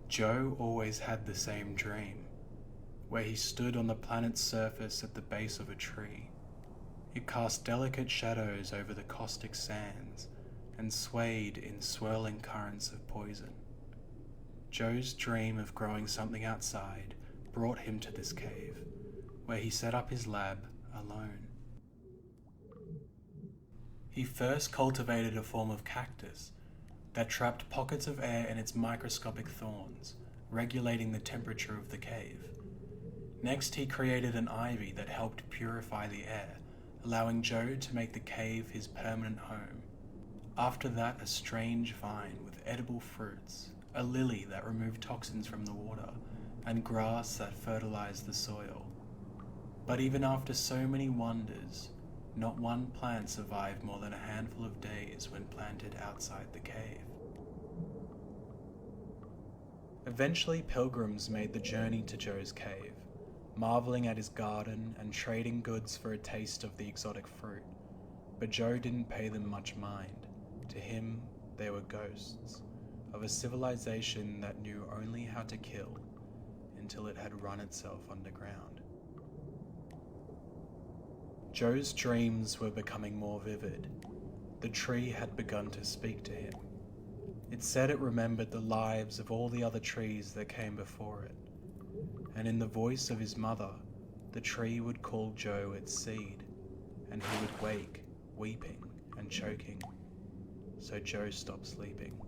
Joe always had the same dream, where he stood on the planet's surface at the base of a tree. It cast delicate shadows over the caustic sands and swayed in swirling currents of poison. Joe's dream of growing something outside brought him to this cave, where he set up his lab alone. He first cultivated a form of cactus that trapped pockets of air in its microscopic thorns, regulating the temperature of the cave. Next, he created an ivy that helped purify the air, allowing Joe to make the cave his permanent home. After that, a strange vine with edible fruits, a lily that removed toxins from the water, and grass that fertilized the soil. But even after so many wonders, not one plant survived more than a handful of days when planted outside the cave. Eventually, pilgrims made the journey to Joe's cave, marveling at his garden and trading goods for a taste of the exotic fruit. But Joe didn't pay them much mind. To him, they were ghosts of a civilization that knew only how to kill until it had run itself underground. Joe's dreams were becoming more vivid. The tree had begun to speak to him. It said it remembered the lives of all the other trees that came before it, and in the voice of his mother, the tree would call Joe its seed, and he would wake, weeping and choking. So Joe stopped sleeping.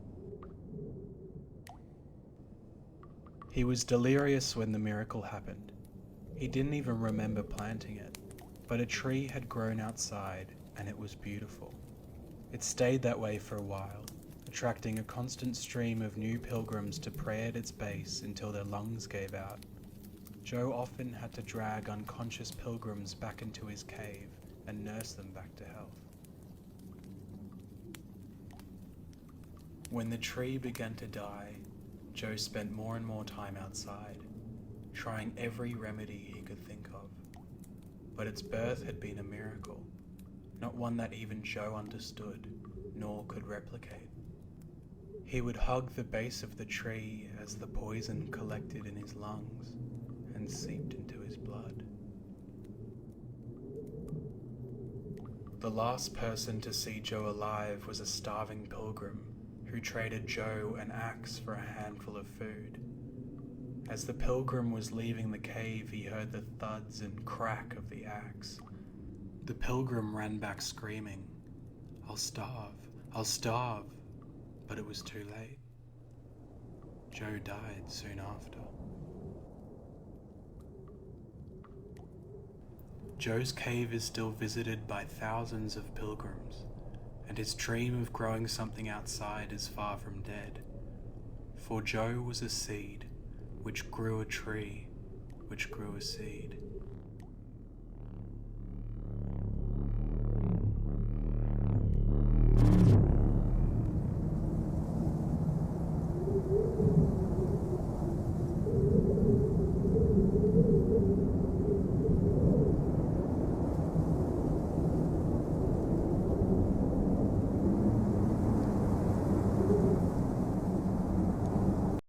He was delirious when the miracle happened. He didn't even remember planting it, but a tree had grown outside and it was beautiful. It stayed that way for a while, attracting a constant stream of new pilgrims to pray at its base until their lungs gave out. Joe often had to drag unconscious pilgrims back into his cave and nurse them back to health. When the tree began to die, Joe spent more and more time outside, trying every remedy he could think of. But its birth had been a miracle, not one that even Joe understood, nor could replicate. He would hug the base of the tree as the poison collected in his lungs and seeped into his blood. The last person to see Joe alive was a starving pilgrim who traded Joe an axe for a handful of food. As the pilgrim was leaving the cave, he heard the thuds and crack of the axe. The pilgrim ran back screaming, "I'll starve, I'll starve," but it was too late. Joe died soon after. Joe's cave is still visited by thousands of pilgrims, and his dream of growing something outside is far from dead. For Joe was a seed, which grew a tree, which grew a seed.